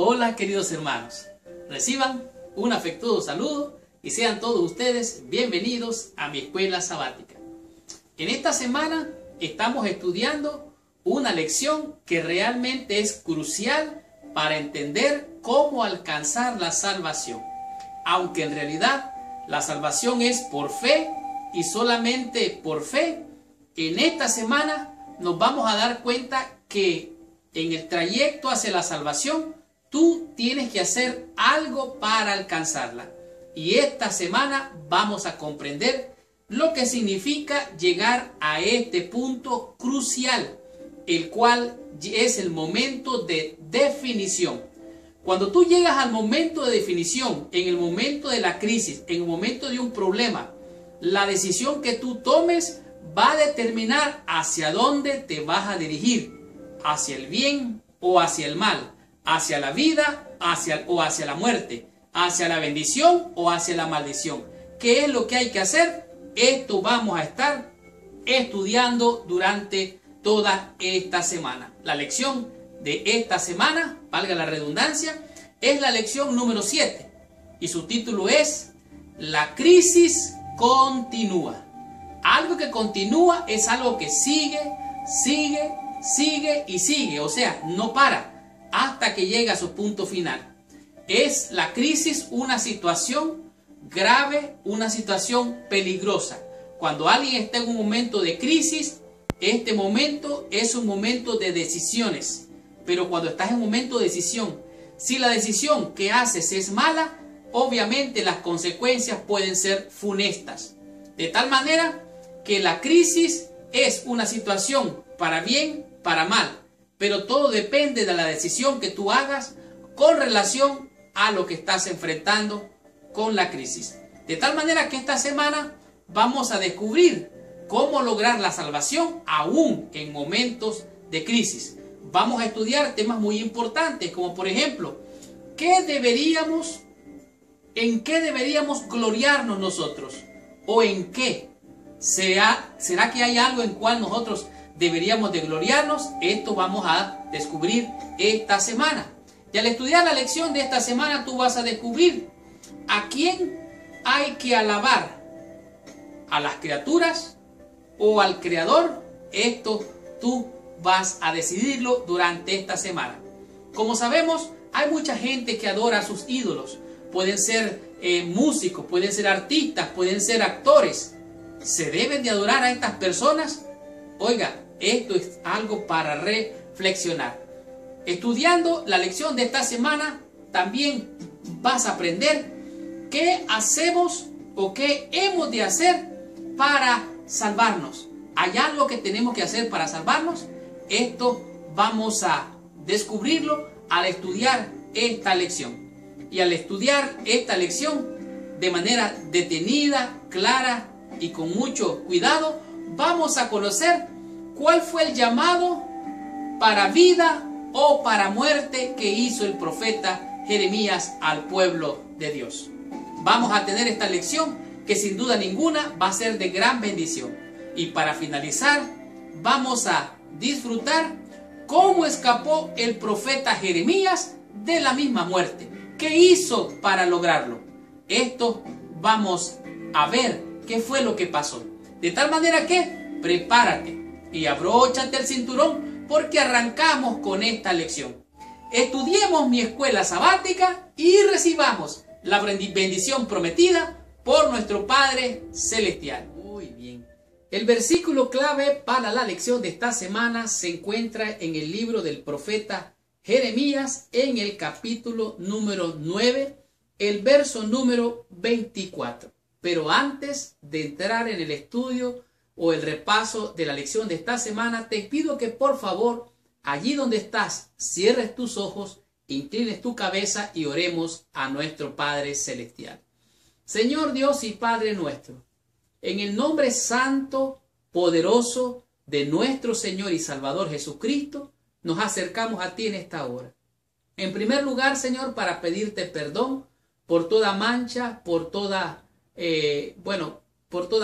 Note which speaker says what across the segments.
Speaker 1: Hola queridos hermanos, reciban un afectuoso saludo y sean todos ustedes bienvenidos a mi escuela sabática. En esta semana estamos estudiando una lección que realmente es crucial para entender cómo alcanzar la salvación. Aunque en realidad la salvación es por fe y solamente por fe, en esta semana nos vamos a dar cuenta que en el trayecto hacia la salvación tú tienes que hacer algo para alcanzarla. Y esta semana vamos a comprender lo que significa llegar a este punto crucial, el cual es el momento de definición. Cuando tú llegas al momento de definición, en el momento de la crisis, en el momento de un problema, la decisión que tú tomes va a determinar hacia dónde te vas a dirigir, hacia el bien o hacia el mal, hacia la vida o hacia la muerte, hacia la bendición o hacia la maldición. ¿Qué es lo que hay que hacer? Esto vamos a estar estudiando durante toda esta semana. La lección de esta semana, valga la redundancia, es la lección número 7 y su título es La crisis continúa. Algo que continúa es algo que sigue y sigue, o sea, no para hasta que llega a su punto final. Es la crisis una situación grave, una situación peligrosa. Cuando alguien está en un momento de crisis, este momento es un momento de decisiones. Pero cuando estás en un momento de decisión, si la decisión que haces es mala, obviamente las consecuencias pueden ser funestas. De tal manera que la crisis es una situación para bien, para mal, pero todo depende de la decisión que tú hagas con relación a lo que estás enfrentando con la crisis. De tal manera que esta semana vamos a descubrir cómo lograr la salvación aún en momentos de crisis. Vamos a estudiar temas muy importantes, como por ejemplo, ¿en qué deberíamos gloriarnos nosotros? ¿O en qué? ¿Será que hay algo en cual nosotros deberíamos de gloriarnos? Esto vamos a descubrir esta semana. Y al estudiar la lección de esta semana tú vas a descubrir a quién hay que alabar, a las criaturas o al Creador. Esto tú vas a decidirlo durante esta semana. Como sabemos, hay mucha gente que adora a sus ídolos. Pueden ser músicos, pueden ser artistas, pueden ser actores. ¿Se deben de adorar a estas personas? Oiga, esto es algo para reflexionar. Estudiando la lección de esta semana, también vas a aprender qué hacemos o qué hemos de hacer para salvarnos. ¿Hay algo que tenemos que hacer para salvarnos? Esto vamos a descubrirlo al estudiar esta lección. Y al estudiar esta lección de manera detenida, clara y con mucho cuidado, vamos a conocer cuál fue el llamado para vida o para muerte que hizo el profeta Jeremías al pueblo de Dios. Vamos a tener esta lección que sin duda ninguna va a ser de gran bendición. Y para finalizar, vamos a disfrutar cómo escapó el profeta Jeremías de la misma muerte. ¿Qué hizo para lograrlo? Esto vamos a ver qué fue lo que pasó. De tal manera que prepárate y abróchate el cinturón porque arrancamos con esta lección. Estudiemos mi escuela sabática y recibamos la bendición prometida por nuestro Padre Celestial. Muy bien. El versículo clave para la lección de esta semana se encuentra en el libro del profeta Jeremías, en el capítulo número 9, el verso número 24. Pero antes de entrar en el estudio o el repaso de la lección de esta semana, te pido que por favor, allí donde estás, cierres tus ojos, inclines tu cabeza y oremos a nuestro Padre Celestial. Señor Dios y Padre nuestro, en el nombre santo, poderoso de nuestro Señor y Salvador Jesucristo, nos acercamos a ti en esta hora. En primer lugar, Señor, para pedirte perdón por toda mancha, por toda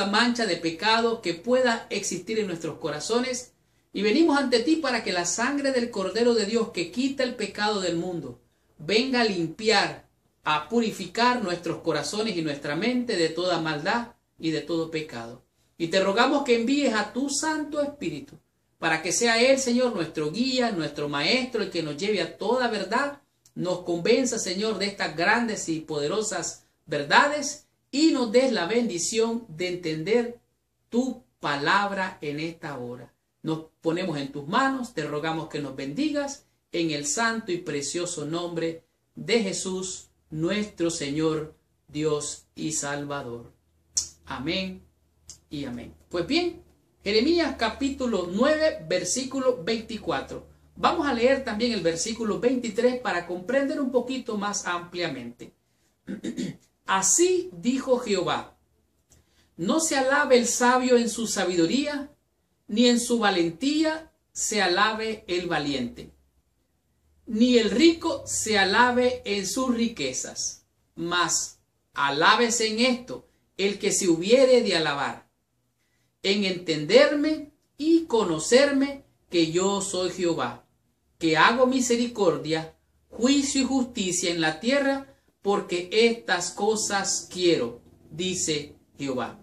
Speaker 1: mancha de pecado que pueda existir en nuestros corazones. Y venimos ante ti para que la sangre del Cordero de Dios que quita el pecado del mundo venga a limpiar, a purificar nuestros corazones y nuestra mente de toda maldad y de todo pecado. Y te rogamos que envíes a tu Santo Espíritu, para que sea Él, Señor, nuestro guía, nuestro maestro, el que nos lleve a toda verdad, nos convenza, Señor, de estas grandes y poderosas verdades, y nos des la bendición de entender tu palabra en esta hora. Nos ponemos en tus manos, te rogamos que nos bendigas, en el santo y precioso nombre de Jesús, nuestro Señor, Dios y Salvador. Amén y amén. Pues bien, Jeremías capítulo 9, versículo 24. Vamos a leer también el versículo 23 para comprender un poquito más ampliamente. Así dijo Jehová: no se alabe el sabio en su sabiduría, ni en su valentía se alabe el valiente, ni el rico se alabe en sus riquezas, mas alábese en esto el que se hubiere de alabar, en entenderme y conocerme que yo soy Jehová, que hago misericordia, juicio y justicia en la tierra, porque estas cosas quiero, dice Jehová.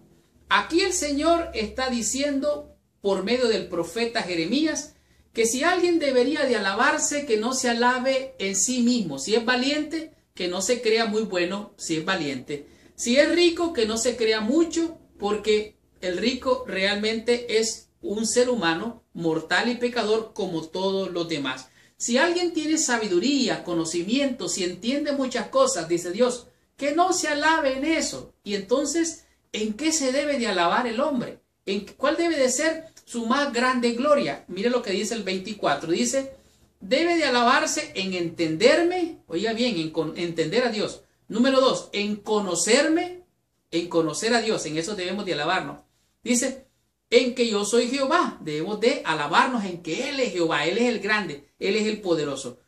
Speaker 1: Aquí el Señor está diciendo por medio del profeta Jeremías que si alguien debería de alabarse, que no se alabe en sí mismo. Si es valiente, que no se crea muy bueno si es valiente. Si es rico, que no se crea mucho, porque el rico realmente es un ser humano mortal y pecador como todos los demás. Si alguien tiene sabiduría, conocimiento, si entiende muchas cosas, dice Dios, que no se alabe en eso. Y entonces, ¿en qué se debe de alabar el hombre? ¿En cuál debe de ser su más grande gloria? Mire lo que dice el 24. Dice, debe de alabarse en entenderme, oiga bien, en entender a Dios. Número 2, en conocerme, en conocer a Dios. En eso debemos de alabarnos. Dice, en que yo soy Jehová. Debemos de alabarnos en que Él es Jehová. Él es el grande, Él es el poderoso.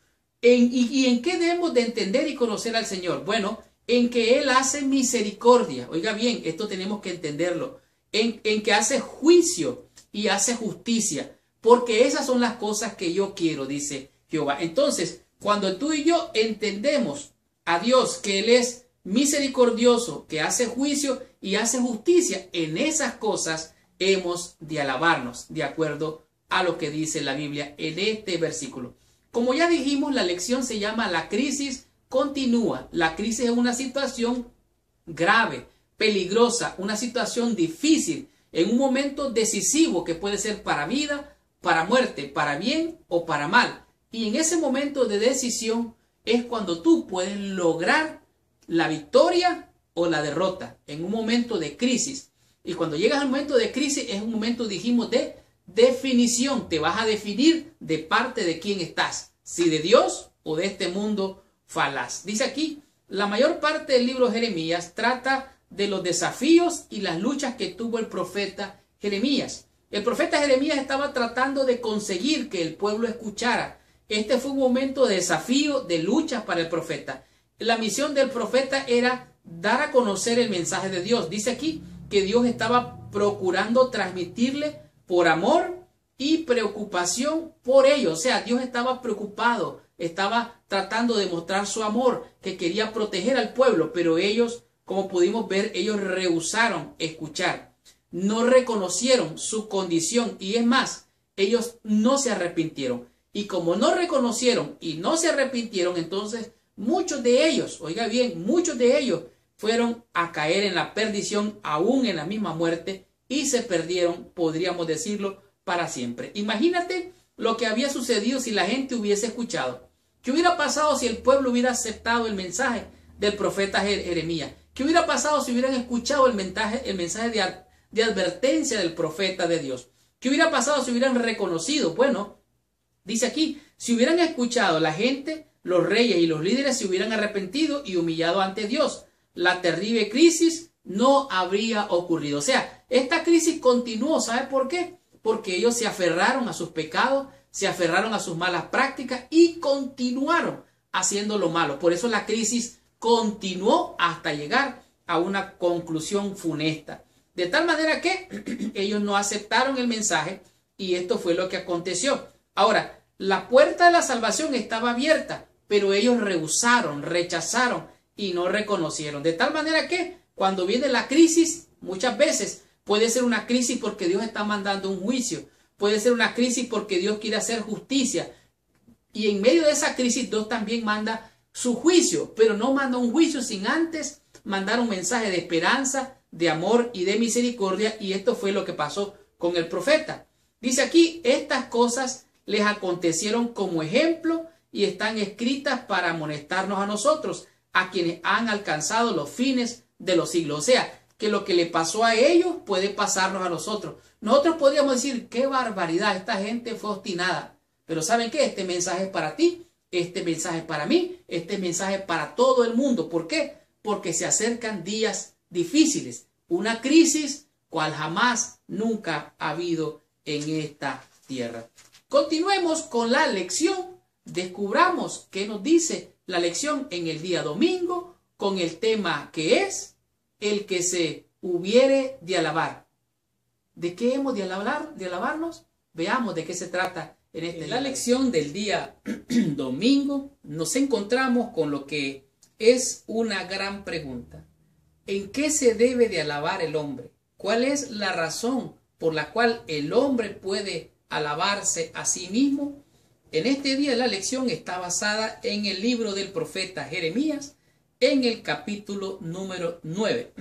Speaker 1: ¿Y en qué debemos de entender y conocer al Señor? Bueno, en que Él hace misericordia. Oiga bien, esto tenemos que entenderlo. En que hace juicio y hace justicia. Porque esas son las cosas que yo quiero, dice Jehová. Entonces, cuando tú y yo entendemos a Dios, que Él es misericordioso, que hace juicio y hace justicia, en esas cosas hemos de alabarnos, de acuerdo a lo que dice la Biblia en este versículo. Como ya dijimos, la lección se llama la crisis continúa. La crisis es una situación grave, peligrosa, una situación difícil, en un momento decisivo que puede ser para vida, para muerte, para bien o para mal. Y en ese momento de decisión es cuando tú puedes lograr la victoria o la derrota, en un momento de crisis. Y cuando llegas al momento de crisis es un momento, dijimos, de definición. Te vas a definir de parte de quién estás, si de Dios o de este mundo falaz. Dice aquí, la mayor parte del libro de Jeremías trata de los desafíos y las luchas que tuvo el profeta Jeremías. El profeta Jeremías estaba tratando de conseguir que el pueblo escuchara. Este fue un momento de desafío, de lucha para el profeta. La misión del profeta era dar a conocer el mensaje de Dios. Dice aquí que Dios estaba procurando transmitirle por amor y preocupación por ellos. O sea, Dios estaba preocupado, estaba tratando de mostrar su amor, que quería proteger al pueblo, pero ellos, como pudimos ver, ellos rehusaron escuchar. No reconocieron su condición y es más, ellos no se arrepintieron. Y como no reconocieron y no se arrepintieron, entonces muchos de ellos, oiga bien, muchos de ellos fueron a caer en la perdición, aún en la misma muerte, y se perdieron, podríamos decirlo, para siempre. Imagínate lo que había sucedido si la gente hubiese escuchado. ¿Qué hubiera pasado si el pueblo hubiera aceptado el mensaje del profeta Jeremías? ¿Qué hubiera pasado si hubieran escuchado el mensaje de advertencia del profeta de Dios? ¿Qué hubiera pasado si hubieran reconocido? Bueno, dice aquí, si hubieran escuchado la gente, los reyes y los líderes se hubieran arrepentido y humillado ante Dios, la terrible crisis no habría ocurrido. O sea, esta crisis continuó. ¿Sabe por qué? Porque ellos se aferraron a sus pecados, se aferraron a sus malas prácticas y continuaron haciendo lo malo. Por eso la crisis continuó hasta llegar a una conclusión funesta. De tal manera que ellos no aceptaron el mensaje y esto fue lo que aconteció. Ahora, la puerta de la salvación estaba abierta, pero ellos rehusaron, rechazaron y no reconocieron. De tal manera que cuando viene la crisis, muchas veces puede ser una crisis porque Dios está mandando un juicio. Puede ser una crisis porque Dios quiere hacer justicia. Y en medio de esa crisis Dios también manda su juicio, pero no manda un juicio sin antes mandar un mensaje de esperanza, de amor y de misericordia. Y esto fue lo que pasó con el profeta. Dice aquí, estas cosas les acontecieron como ejemplo y están escritas para amonestarnos a nosotros, a quienes han alcanzado los fines de los siglos. O sea, que lo que le pasó a ellos puede pasarnos a nosotros. Nosotros podríamos decir, qué barbaridad, esta gente fue obstinada. Pero ¿saben qué? Este mensaje es para ti, este mensaje es para mí, este mensaje es para todo el mundo. ¿Por qué? Porque se acercan días difíciles, una crisis cual jamás, nunca ha habido en esta tierra. Continuemos con la lección, descubramos qué nos dice la lección en el día domingo con el tema que es el que se hubiere de alabar. ¿De qué hemos de alabar, de alabarnos? Veamos de qué se trata en esta la lección del día domingo. Nos encontramos con lo que es una gran pregunta. ¿En qué se debe de alabar el hombre? ¿Cuál es la razón por la cual el hombre puede alabarse a sí mismo? En este día la lección está basada en el libro del profeta Jeremías, en el capítulo número 9.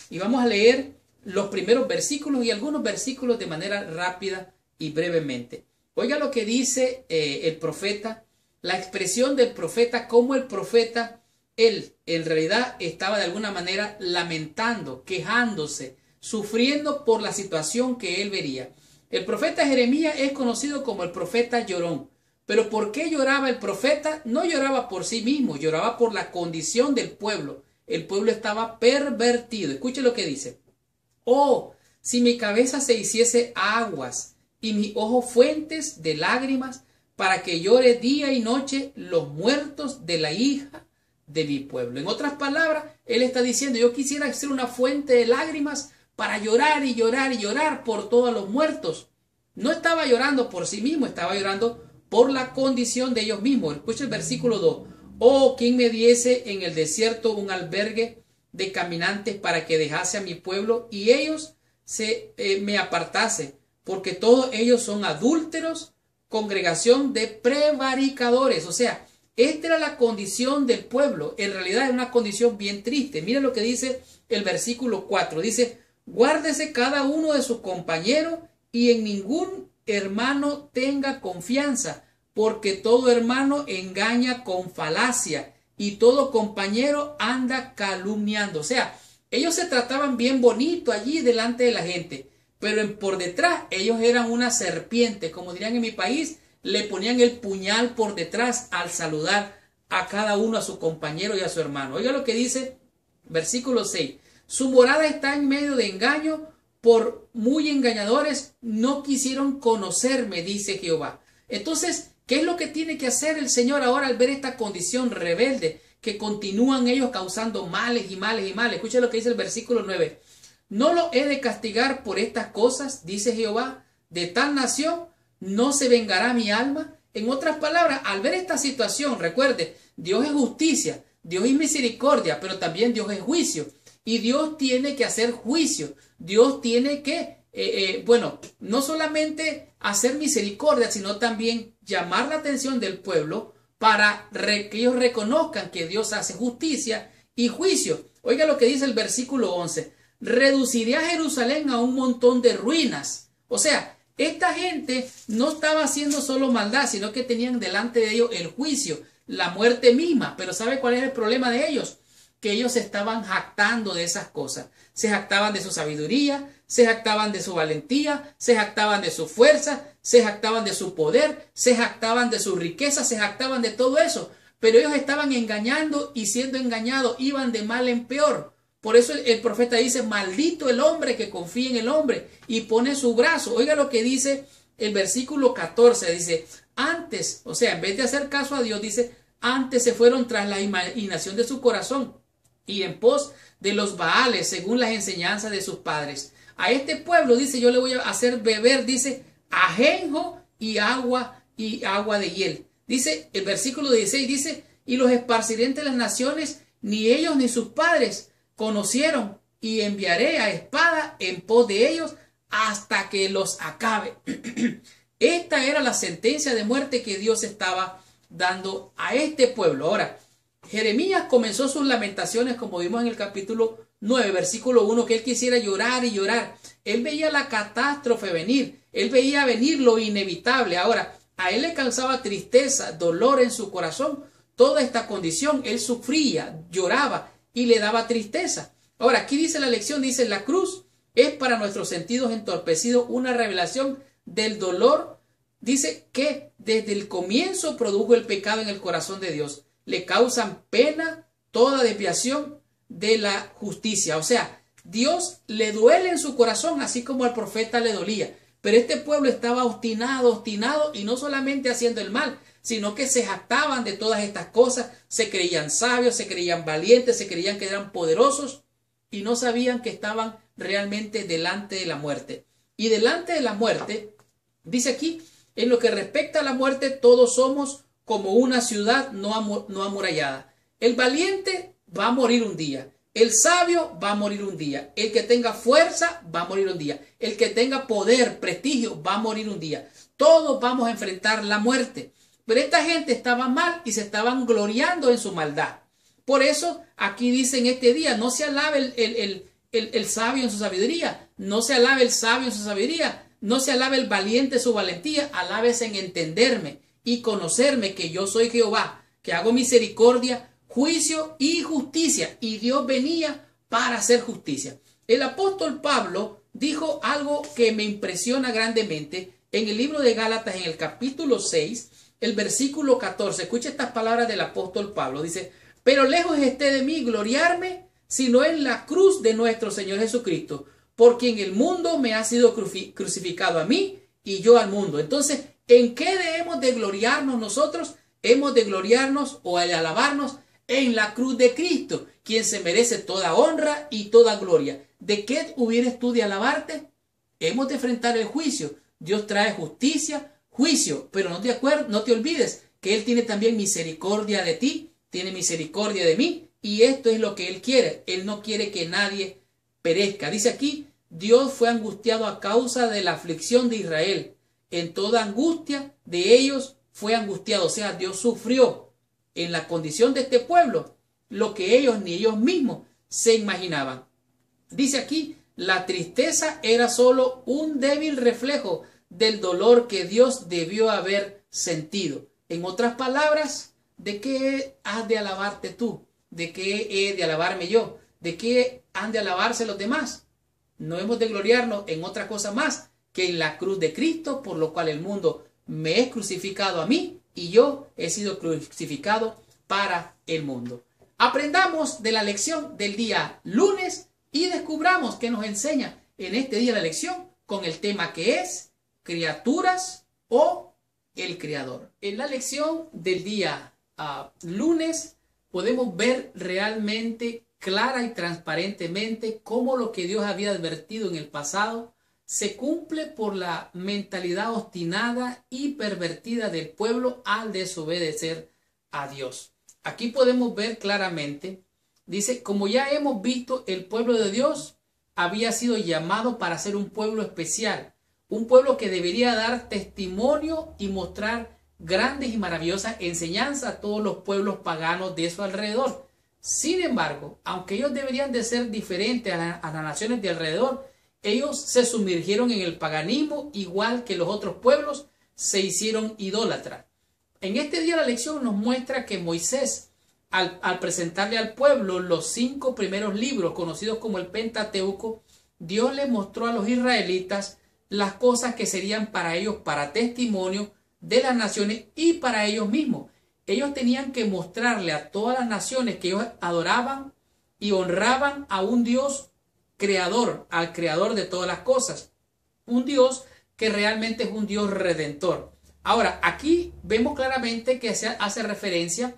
Speaker 1: Y vamos a leer los primeros versículos y algunos versículos de manera rápida y brevemente. Oiga lo que dice el profeta, la expresión del profeta, cómo el profeta, él en realidad estaba de alguna manera lamentando, quejándose, sufriendo por la situación que él vería. El profeta Jeremías es conocido como el profeta llorón. Pero ¿por qué lloraba el profeta? No lloraba por sí mismo, lloraba por la condición del pueblo. El pueblo estaba pervertido. Escuche lo que dice. Oh, si mi cabeza se hiciese aguas y mis ojos fuentes de lágrimas, para que llore día y noche los muertos de la hija de mi pueblo. En otras palabras, él está diciendo, yo quisiera ser una fuente de lágrimas para llorar y llorar y llorar por todos los muertos. No estaba llorando por sí mismo, estaba llorando por la condición de ellos mismos. Escucha el versículo 2. Oh, quien me diese en el desierto un albergue de caminantes para que dejase a mi pueblo y ellos me apartase, porque todos ellos son adúlteros, congregación de prevaricadores. O sea, esta era la condición del pueblo. En realidad es una condición bien triste. Mira lo que dice el versículo 4. Dice, guárdese cada uno de sus compañeros y en ningún hermano tenga confianza, porque todo hermano engaña con falacia y todo compañero anda calumniando. O sea, ellos se trataban bien bonito allí delante de la gente, pero por detrás ellos eran una serpiente, como dirían en mi país, le ponían el puñal por detrás al saludar a cada uno, a su compañero y a su hermano. Oiga lo que dice versículo 6. Su morada está en medio de engaño, por muy engañadores no quisieron conocerme, dice Jehová. Entonces, ¿qué es lo que tiene que hacer el Señor ahora al ver esta condición rebelde que continúan ellos causando males y males y males? Escucha lo que dice el versículo 9. No lo he de castigar por estas cosas, dice Jehová, de tal nación no se vengará mi alma. En otras palabras, al ver esta situación, recuerde, Dios es justicia, Dios es misericordia, pero también Dios es juicio. Y Dios tiene que hacer juicio. Dios tiene que, no solamente hacer misericordia, sino también llamar la atención del pueblo para que ellos reconozcan que Dios hace justicia y juicio. Oiga lo que dice el versículo 11. Reduciré a Jerusalén a un montón de ruinas. O sea, esta gente no estaba haciendo solo maldad, sino que tenían delante de ellos el juicio, la muerte misma. Pero ¿sabe cuál es el problema de ellos? Que ellos se estaban jactando de esas cosas. Se jactaban de su sabiduría, se jactaban de su valentía, se jactaban de su fuerza, se jactaban de su poder, se jactaban de su riqueza, se jactaban de todo eso. Pero ellos estaban engañando y siendo engañados, iban de mal en peor. Por eso el profeta dice, maldito el hombre que confía en el hombre y pone su brazo. Oiga lo que dice el versículo 14, dice, antes, o sea, en vez de hacer caso a Dios, dice, antes se fueron tras la imaginación de su corazón y en pos de los Baales, según las enseñanzas de sus padres. A este pueblo, dice, yo le voy a hacer beber, dice, ajenjo y agua de hiel. Dice, el versículo 16 dice, y los esparciré entre las naciones, ni ellos ni sus padres conocieron, y enviaré a espada en pos de ellos hasta que los acabe. Esta era la sentencia de muerte que Dios estaba dando a este pueblo. Ahora, Jeremías comenzó sus lamentaciones, como vimos en el capítulo 9, versículo 1, que él quisiera llorar y llorar. Él veía la catástrofe venir, él veía venir lo inevitable. Ahora, a él le causaba tristeza, dolor en su corazón, toda esta condición. Él sufría, lloraba y le daba tristeza. Ahora, aquí dice la lección, dice, la cruz es para nuestros sentidos entorpecidos una revelación del dolor. Dice que desde el comienzo produjo el pecado en el corazón de Dios. Le causan pena toda desviación de la justicia. O sea, Dios le duele en su corazón, así como al profeta le dolía. Pero este pueblo estaba obstinado, y no solamente haciendo el mal, sino que se jactaban de todas estas cosas, se creían sabios, se creían valientes, se creían que eran poderosos y no sabían que estaban realmente delante de la muerte. Y delante de la muerte, dice aquí, en lo que respecta a la muerte, todos somos como una ciudad no amurallada. El valiente va a morir un día. El sabio va a morir un día. El que tenga fuerza va a morir un día. El que tenga poder, prestigio, va a morir un día. Todos vamos a enfrentar la muerte. Pero esta gente estaba mal y se estaban gloriando en su maldad. Por eso aquí dice en este día, no se alabe el sabio en su sabiduría. No se alabe el sabio en su sabiduría. No se alabe el valiente en su valentía. Alábese en entenderme y conocerme, que yo soy Jehová, que hago misericordia, juicio y justicia. Y Dios venía para hacer justicia. El apóstol Pablo dijo algo que me impresiona grandemente en el libro de Gálatas, en el capítulo 6, el versículo 14. Escucha estas palabras del apóstol Pablo. Dice, pero lejos esté de mí gloriarme, sino en la cruz de nuestro Señor Jesucristo, porque en el mundo me ha sido crucificado a mí y yo al mundo. Entonces, ¿en qué debemos de gloriarnos nosotros? Hemos de gloriarnos o de alabarnos en la cruz de Cristo, quien se merece toda honra y toda gloria. ¿De qué hubieres tú de alabarte? Hemos de enfrentar el juicio. Dios trae justicia, juicio, pero no te olvides que Él tiene también misericordia de ti, tiene misericordia de mí, y esto es lo que Él quiere. Él no quiere que nadie perezca. Dice aquí, Dios fue angustiado a causa de la aflicción de Israel. En toda angustia de ellos fue angustiado. O sea, Dios sufrió en la condición de este pueblo lo que ellos ni ellos mismos se imaginaban. Dice aquí, la tristeza era solo un débil reflejo del dolor que Dios debió haber sentido. En otras palabras, ¿de qué has de alabarte tú? ¿De qué he de alabarme yo? ¿De qué han de alabarse los demás? No hemos de gloriarnos en otra cosa más que en la cruz de Cristo, por lo cual el mundo me es crucificado a mí y yo he sido crucificado para el mundo. Aprendamos de la lección del día lunes y descubramos qué nos enseña en este día la lección con el tema que es criaturas o el Creador. En la lección del día lunes podemos ver realmente clara y transparentemente cómo lo que Dios había advertido en el pasado se cumple por la mentalidad obstinada y pervertida del pueblo al desobedecer a Dios. Aquí podemos ver claramente, dice, como ya hemos visto, el pueblo de Dios había sido llamado para ser un pueblo especial, un pueblo que debería dar testimonio y mostrar grandes y maravillosas enseñanzas a todos los pueblos paganos de su alrededor. Sin embargo, aunque ellos deberían de ser diferentes a las naciones de alrededor, ellos se sumergieron en el paganismo, igual que los otros pueblos se hicieron idólatras. En este día la lección nos muestra que Moisés, al presentarle al pueblo los 5 primeros libros conocidos como el Pentateuco, Dios le mostró a los israelitas las cosas que serían para ellos para testimonio de las naciones y para ellos mismos. Ellos tenían que mostrarle a todas las naciones que ellos adoraban y honraban a un Dios creador, al creador de todas las cosas. Un Dios que realmente es un Dios redentor. Ahora, aquí vemos claramente que se hace referencia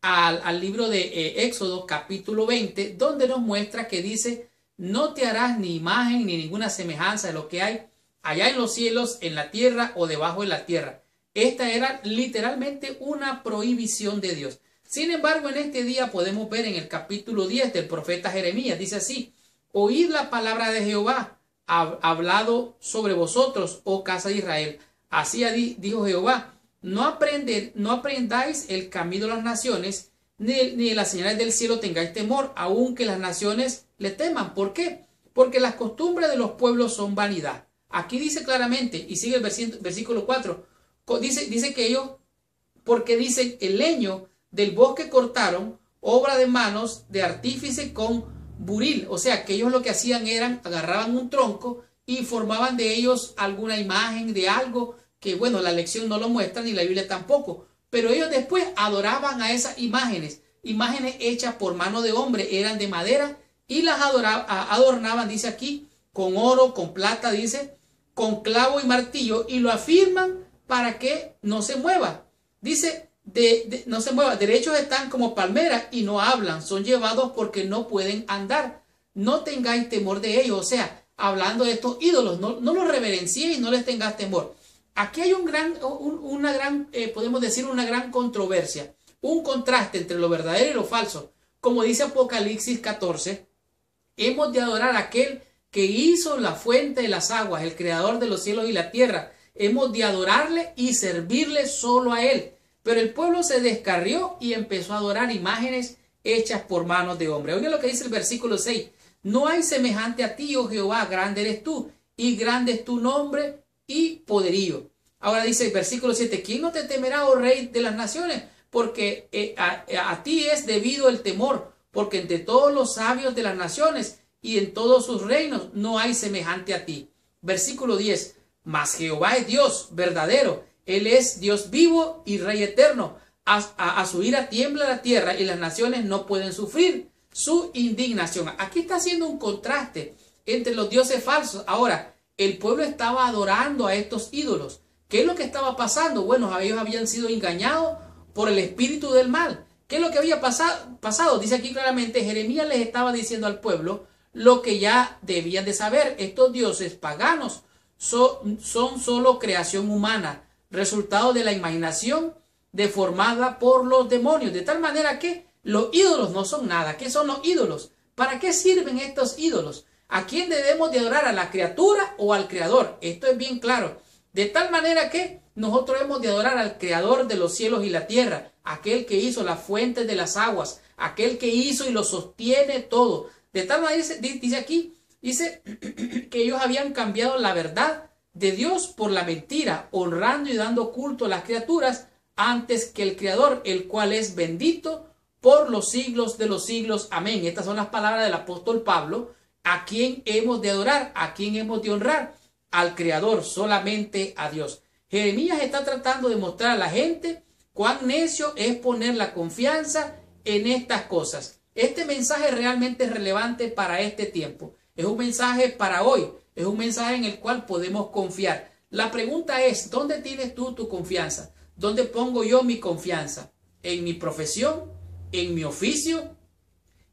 Speaker 1: al libro de Éxodo capítulo 20, donde nos muestra que dice, no te harás ni imagen ni ninguna semejanza de lo que hay allá en los cielos, en la tierra o debajo de la tierra. Esta era literalmente una prohibición de Dios. Sin embargo, en este día podemos ver en el capítulo 10 del profeta Jeremías, dice así: oíd la palabra de Jehová, hablado sobre vosotros, oh casa de Israel. Así dijo Jehová: no aprendáis el camino de las naciones, ni de las señales del cielo tengáis temor, aunque las naciones le teman. ¿Por qué? Porque las costumbres de los pueblos son vanidad. Aquí dice claramente, y sigue el versículo 4, dice que ellos, porque dicen, el leño del bosque cortaron, obra de manos de artífice con buril. O sea, que ellos lo que hacían eran, agarraban un tronco y formaban de ellos alguna imagen de algo que, bueno, la lección no lo muestra, ni la Biblia tampoco. Pero ellos después adoraban a esas imágenes hechas por mano de hombre, eran de madera, y las adornaban, dice aquí, con oro, con plata, dice, con clavo y martillo, y lo afirman para que no se mueva. Dice, no se mueva. Derechos están como palmeras y no hablan, son llevados porque no pueden andar. No tengáis temor de ellos. O sea, hablando de estos ídolos, no los reverenciéis, no les tengáis temor. Aquí hay podemos decir, una gran controversia, un contraste entre lo verdadero y lo falso. Como dice Apocalipsis 14, hemos de adorar a aquel que hizo la fuente de las aguas, el creador de los cielos y la tierra. Hemos de adorarle y servirle solo a él. Pero el pueblo se descarrió y empezó a adorar imágenes hechas por manos de hombre. Oigan lo que dice el versículo 6. No hay semejante a ti, oh Jehová, grande eres tú, y grande es tu nombre y poderío. Ahora dice el versículo 7. ¿Quién no te temerá, oh Rey de las naciones? Porque a ti es debido el temor, porque entre todos los sabios de las naciones y en todos sus reinos no hay semejante a ti. Versículo 10. Mas Jehová es Dios verdadero, Él es Dios vivo y Rey eterno. A su ira tiembla la tierra y las naciones no pueden sufrir su indignación. Aquí está haciendo un contraste entre los dioses falsos. Ahora, el pueblo estaba adorando a estos ídolos. ¿Qué es lo que estaba pasando? Bueno, ellos habían sido engañados por el espíritu del mal. ¿Qué es lo que había pasado? Dice aquí claramente, Jeremías les estaba diciendo al pueblo lo que ya debían de saber. Estos dioses paganos son solo creación humana, resultado de la imaginación deformada por los demonios. De tal manera que los ídolos no son nada. ¿Qué son los ídolos? ¿Para qué sirven estos ídolos? ¿A quién debemos de adorar? ¿A la criatura o al creador? Esto es bien claro. De tal manera que nosotros hemos de adorar al creador de los cielos y la tierra, aquel que hizo las fuentes de las aguas, aquel que hizo y lo sostiene todo. De tal manera, dice aquí, dice que ellos habían cambiado la verdad de Dios por la mentira, honrando y dando culto a las criaturas antes que el Creador, el cual es bendito por los siglos de los siglos. Amén. Estas son las palabras del apóstol Pablo. ¿A quién hemos de adorar? ¿A quién hemos de honrar? Al Creador, solamente a Dios. Jeremías está tratando de mostrar a la gente cuán necio es poner la confianza en estas cosas. Este mensaje realmente es relevante para este tiempo. Es un mensaje para hoy. Es un mensaje en el cual podemos confiar. La pregunta es, ¿dónde tienes tú tu confianza? ¿Dónde pongo yo mi confianza? ¿En mi profesión? ¿En mi oficio?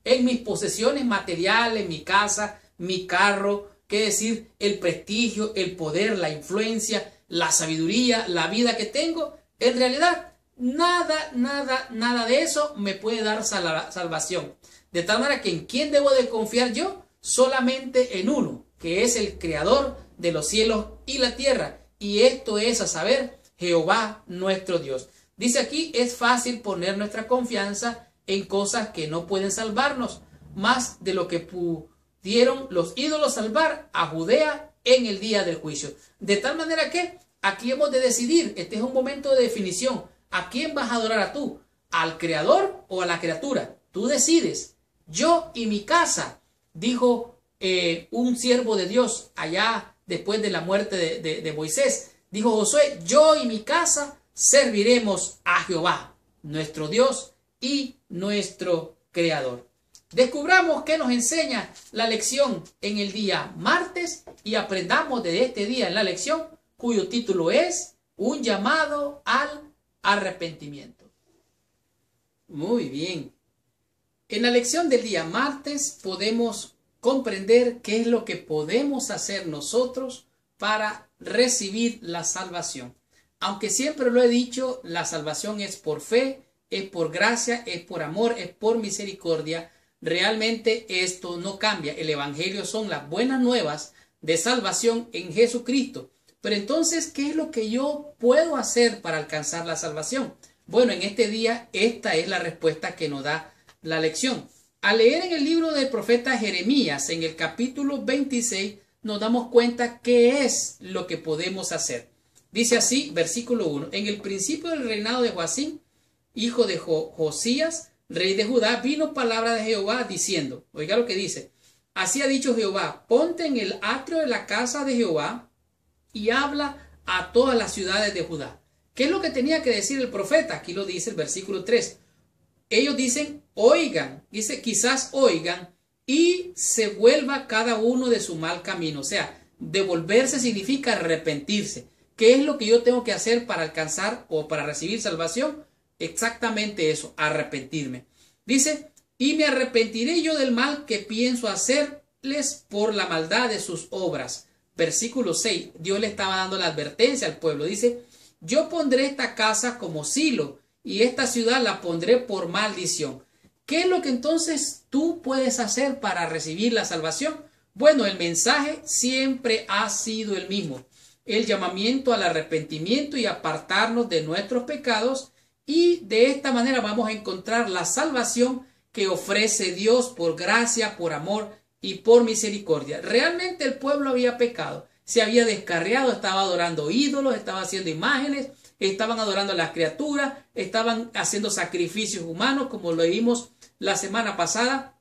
Speaker 1: ¿En mis posesiones materiales? ¿Mi casa? ¿Mi carro? ¿Qué decir? ¿El prestigio? ¿El poder? ¿La influencia? ¿La sabiduría? ¿La vida que tengo? En realidad, nada de eso me puede dar salvación. De tal manera que ¿en quién debo de confiar yo? Solamente en uno, que es el creador de los cielos y la tierra. Y esto es, a saber, Jehová nuestro Dios. Dice aquí, es fácil poner nuestra confianza en cosas que no pueden salvarnos, más de lo que pudieron los ídolos salvar a Judea en el día del juicio. De tal manera que aquí hemos de decidir, este es un momento de definición, ¿a quién vas a adorar a tú? ¿Al creador o a la criatura? Tú decides. Yo y mi casa, dijo un siervo de Dios allá después de la muerte de Moisés, dijo Josué, yo y mi casa serviremos a Jehová, nuestro Dios y nuestro Creador. Descubramos qué nos enseña la lección en el día martes y aprendamos de este día en la lección, cuyo título es un llamado al arrepentimiento. Muy bien. En la lección del día martes podemos comprender qué es lo que podemos hacer nosotros para recibir la salvación. Aunque siempre lo he dicho, la salvación es por fe, es por gracia, es por amor, es por misericordia. Realmente esto no cambia. El evangelio son las buenas nuevas de salvación en Jesucristo. Pero entonces, ¿qué es lo que yo puedo hacer para alcanzar la salvación? Bueno, en este día esta es la respuesta que nos da la lección. Al leer en el libro del profeta Jeremías, en el capítulo 26, nos damos cuenta qué es lo que podemos hacer. Dice así, versículo 1, en el principio del reinado de Joacim, hijo de Josías, rey de Judá, vino palabra de Jehová diciendo, oiga lo que dice, así ha dicho Jehová, ponte en el atrio de la casa de Jehová y habla a todas las ciudades de Judá. ¿Qué es lo que tenía que decir el profeta? Aquí lo dice el versículo 3. Ellos dicen, oigan, dice, quizás oigan y se vuelva cada uno de su mal camino. O sea, devolverse significa arrepentirse. ¿Qué es lo que yo tengo que hacer para alcanzar o para recibir salvación? Exactamente eso, arrepentirme. Dice, y me arrepentiré yo del mal que pienso hacerles por la maldad de sus obras. Versículo 6, Dios le estaba dando la advertencia al pueblo. Dice, yo pondré esta casa como silo y esta ciudad la pondré por maldición. ¿Qué es lo que entonces tú puedes hacer para recibir la salvación? Bueno, el mensaje siempre ha sido el mismo. El llamamiento al arrepentimiento y apartarnos de nuestros pecados, y de esta manera vamos a encontrar la salvación que ofrece Dios por gracia, por amor y por misericordia. Realmente el pueblo había pecado, se había descarriado, estaba adorando ídolos, estaba haciendo imágenes, estaban adorando a las criaturas, estaban haciendo sacrificios humanos, como lo vimos la semana pasada.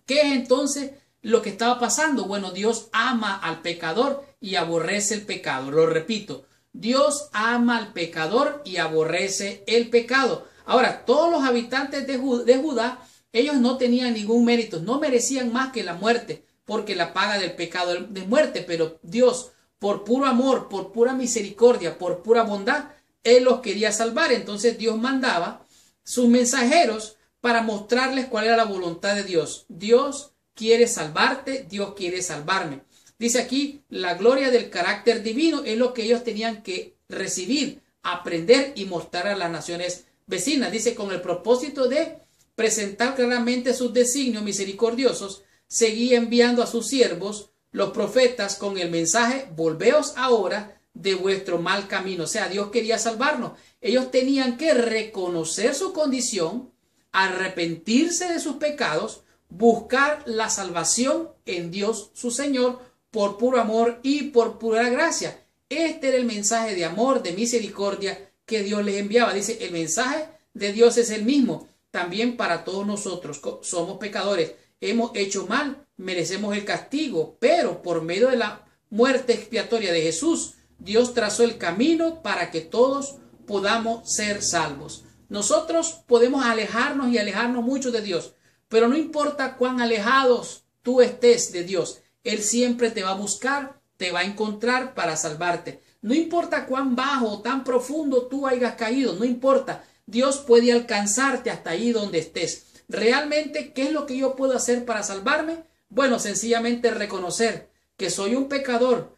Speaker 1: ¿Qué es entonces lo que estaba pasando? Bueno, Dios ama al pecador y aborrece el pecado. Lo repito, Dios ama al pecador y aborrece el pecado. Ahora, todos los habitantes de Judá, ellos no tenían ningún mérito, no merecían más que la muerte, porque la paga del pecado es muerte, pero Dios, por puro amor, por pura misericordia, por pura bondad, Él los quería salvar. Entonces Dios mandaba sus mensajeros para mostrarles cuál era la voluntad de Dios. Dios quiere salvarte, Dios quiere salvarme. Dice aquí, la gloria del carácter divino es lo que ellos tenían que recibir, aprender y mostrar a las naciones vecinas. Dice, con el propósito de presentar claramente sus designios misericordiosos, seguía enviando a sus siervos, los profetas, con el mensaje, volveos ahora de vuestro mal camino. O sea, Dios quería salvarnos. Ellos tenían que reconocer su condición, arrepentirse de sus pecados, buscar la salvación en Dios su Señor, por puro amor y por pura gracia. Este era el mensaje de amor, de misericordia que Dios les enviaba. Dice, el mensaje de Dios es el mismo también para todos nosotros. Somos pecadores, hemos hecho mal, merecemos el castigo, pero por medio de la muerte expiatoria de Jesús, Dios trazó el camino para que todos podamos ser salvos. Nosotros podemos alejarnos y alejarnos mucho de Dios, pero no importa cuán alejados tú estés de Dios, Él siempre te va a buscar, te va a encontrar para salvarte. No importa cuán bajo o tan profundo tú hayas caído, no importa. Dios puede alcanzarte hasta ahí donde estés. Realmente, ¿qué es lo que yo puedo hacer para salvarme? Bueno, sencillamente reconocer que soy un pecador,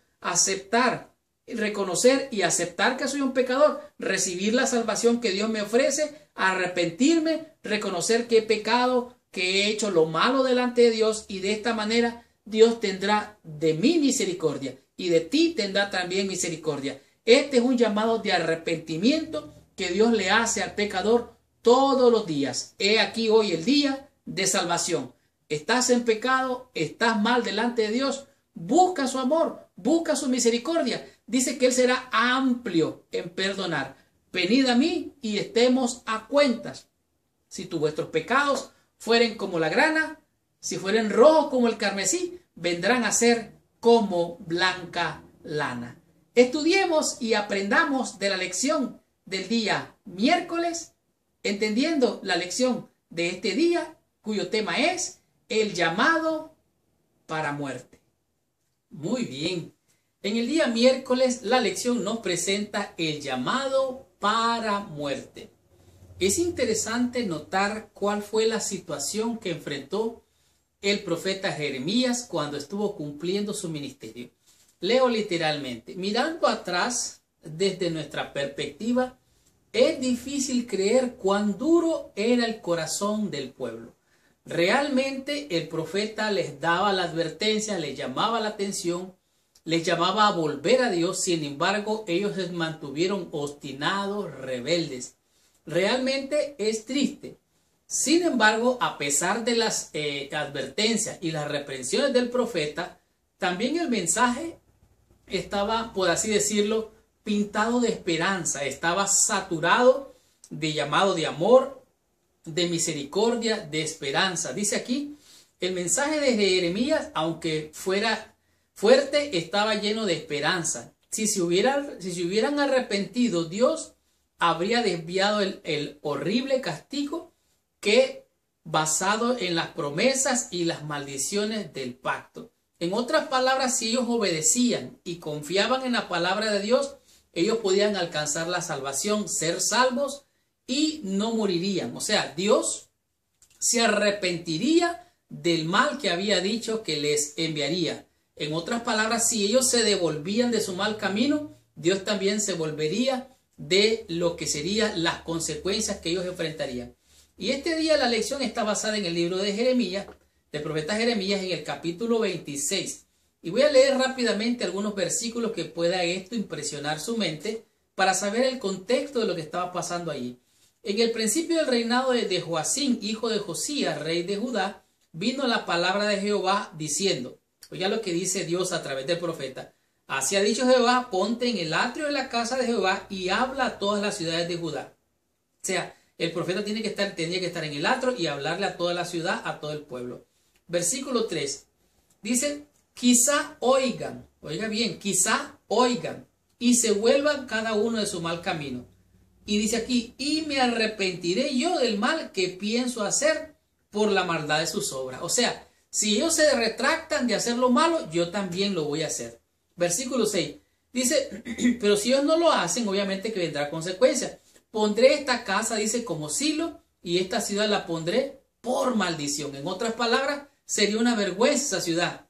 Speaker 1: reconocer y aceptar que soy un pecador, recibir la salvación que Dios me ofrece, arrepentirme, reconocer que he pecado, que he hecho lo malo delante de Dios, y de esta manera Dios tendrá de mí misericordia y de ti tendrá también misericordia. Este es un llamado de arrepentimiento que Dios le hace al pecador todos los días. He aquí hoy el día de salvación. Estás en pecado, estás mal delante de Dios, busca su amor, busca su misericordia. Dice que Él será amplio en perdonar. Venid a mí y estemos a cuentas. Si vuestros pecados fueren como la grana, si fueren rojos como el carmesí, vendrán a ser como blanca lana. Estudiemos y aprendamos de la lección del día miércoles, entendiendo la lección de este día, cuyo tema es el llamado para muerte. Muy bien. En el día miércoles la lección nos presenta el llamado para muerte. Es interesante notar cuál fue la situación que enfrentó el profeta Jeremías cuando estuvo cumpliendo su ministerio. Leo literalmente: mirando atrás, desde nuestra perspectiva, es difícil creer cuán duro era el corazón del pueblo. Realmente el profeta les daba la advertencia, les llamaba la atención, les llamaba a volver a Dios. Sin embargo, ellos se mantuvieron obstinados, rebeldes. Realmente es triste. Sin embargo, a pesar de las advertencias y las reprensiones del profeta, también el mensaje estaba, por así decirlo, pintado de esperanza, estaba saturado de llamado de amor, de misericordia, de esperanza. Dice aquí, el mensaje de Jeremías, aunque fuera fuerte, estaba lleno de esperanza. Si se hubieran arrepentido, Dios habría desviado el horrible castigo que basado en las promesas y las maldiciones del pacto. En otras palabras, si ellos obedecían y confiaban en la palabra de Dios, ellos podían alcanzar la salvación, ser salvos y no morirían. O sea, Dios se arrepentiría del mal que había dicho que les enviaría. En otras palabras, si ellos se devolvían de su mal camino, Dios también se volvería de lo que serían las consecuencias que ellos enfrentarían. Y este día la lección está basada en el libro de Jeremías, del profeta Jeremías, en el capítulo 26. Y voy a leer rápidamente algunos versículos que pueda esto impresionar su mente para saber el contexto de lo que estaba pasando allí. En el principio del reinado de Joacim, hijo de Josías, rey de Judá, vino la palabra de Jehová diciendo, oiga lo que dice Dios a través del profeta, así ha dicho Jehová, ponte en el atrio de la casa de Jehová y habla a todas las ciudades de Judá. O sea, el profeta tenía que estar en el atrio y hablarle a toda la ciudad, a todo el pueblo. Versículo 3, dice, quizá oigan, oiga bien, quizá oigan y se vuelvan cada uno de su mal camino. Y dice aquí, y me arrepentiré yo del mal que pienso hacer por la maldad de sus obras. O sea, si ellos se retractan de hacer lo malo, yo también lo voy a hacer. Versículo 6, dice, pero si ellos no lo hacen, obviamente que vendrá consecuencia. Pondré esta casa, dice, como silo, y esta ciudad la pondré por maldición. En otras palabras, sería una vergüenza esa ciudad.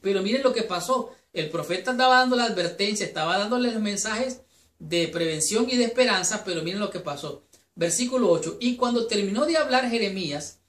Speaker 1: Pero miren lo que pasó. El profeta estaba dando la advertencia, estaba dándoles los mensajes de prevención y de esperanza, pero miren lo que pasó. Versículo 8. Y cuando terminó de hablar Jeremías,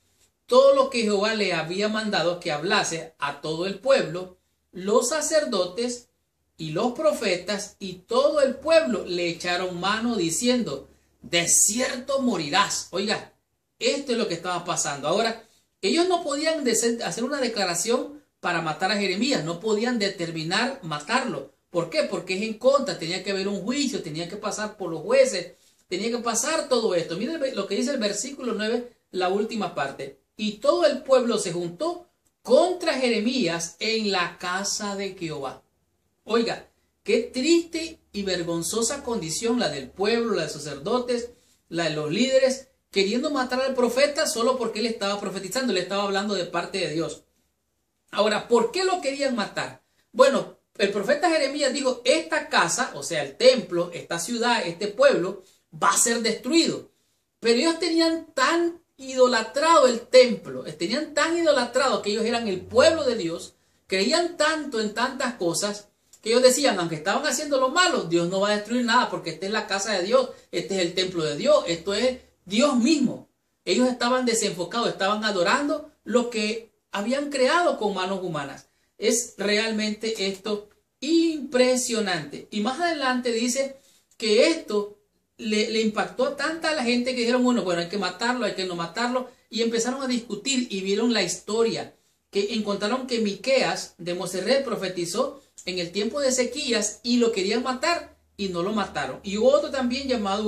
Speaker 1: todo lo que Jehová le había mandado que hablase a todo el pueblo, los sacerdotes y los profetas y todo el pueblo le echaron mano diciendo, de cierto morirás. Oiga, esto es lo que estaba pasando. Ahora, ellos no podían hacer una declaración para matar a Jeremías, no podían determinar matarlo. ¿Por qué? Porque es en contra, tenía que haber un juicio, tenía que pasar por los jueces, tenía que pasar todo esto. Miren lo que dice el versículo 9, la última parte. Y todo el pueblo se juntó contra Jeremías en la casa de Jehová. Oiga, qué triste y vergonzosa condición la del pueblo, la de los sacerdotes, la de los líderes, queriendo matar al profeta solo porque él estaba profetizando, le estaba hablando de parte de Dios. Ahora, ¿por qué lo querían matar? Bueno, el profeta Jeremías dijo, esta casa, o sea, el templo, esta ciudad, este pueblo, va a ser destruido. Pero ellos tenían tan idolatrado el templo, tenían tan idolatrado que ellos eran el pueblo de Dios, creían tanto en tantas cosas, que ellos decían, aunque estaban haciendo lo malo, Dios no va a destruir nada, porque esta es la casa de Dios, este es el templo de Dios, esto es Dios mismo. Ellos estaban desenfocados, estaban adorando lo que habían creado con manos humanas. Es realmente esto impresionante. Y más adelante dice que esto le impactó tanta a la gente que dijeron, bueno, hay que matarlo, hay que no matarlo. Y empezaron a discutir y vieron la historia. Que encontraron que Miqueas de Moserret profetizó en el tiempo de Ezequías y lo querían matar y no lo mataron. Y hubo otro también llamado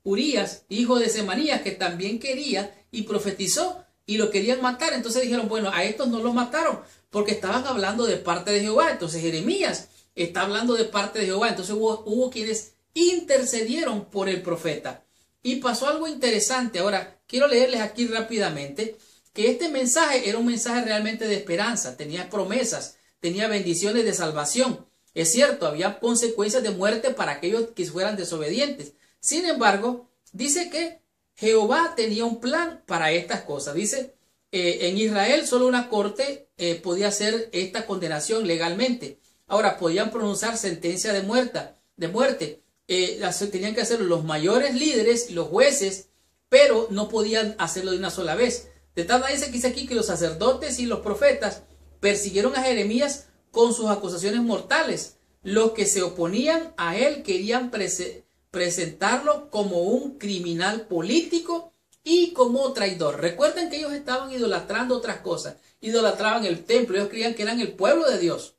Speaker 1: Urías, hijo de Semanías, que también quería y profetizó y lo querían matar. Entonces dijeron, bueno, a estos no los mataron porque estaban hablando de parte de Jehová. Entonces Jeremías está hablando de parte de Jehová. Entonces hubo quienes intercedieron por el profeta. Y pasó algo interesante. Ahora, quiero leerles aquí rápidamente que este mensaje era un mensaje realmente de esperanza. Tenía promesas, tenía bendiciones de salvación. Es cierto, había consecuencias de muerte para aquellos que fueran desobedientes. Sin embargo, dice que Jehová tenía un plan para estas cosas. Dice, en Israel solo una corte podía hacer esta condenación legalmente. Ahora, podían pronunciar sentencia de muerte. Tenían que hacerlo los mayores líderes y los jueces, pero no podían hacerlo de una sola vez. De tal manera que dice aquí que los sacerdotes y los profetas persiguieron a Jeremías con sus acusaciones mortales. Los que se oponían a él querían presentarlo como un criminal político y como traidor. Recuerden que ellos estaban idolatrando otras cosas. Idolatraban el templo. Ellos creían que eran el pueblo de Dios.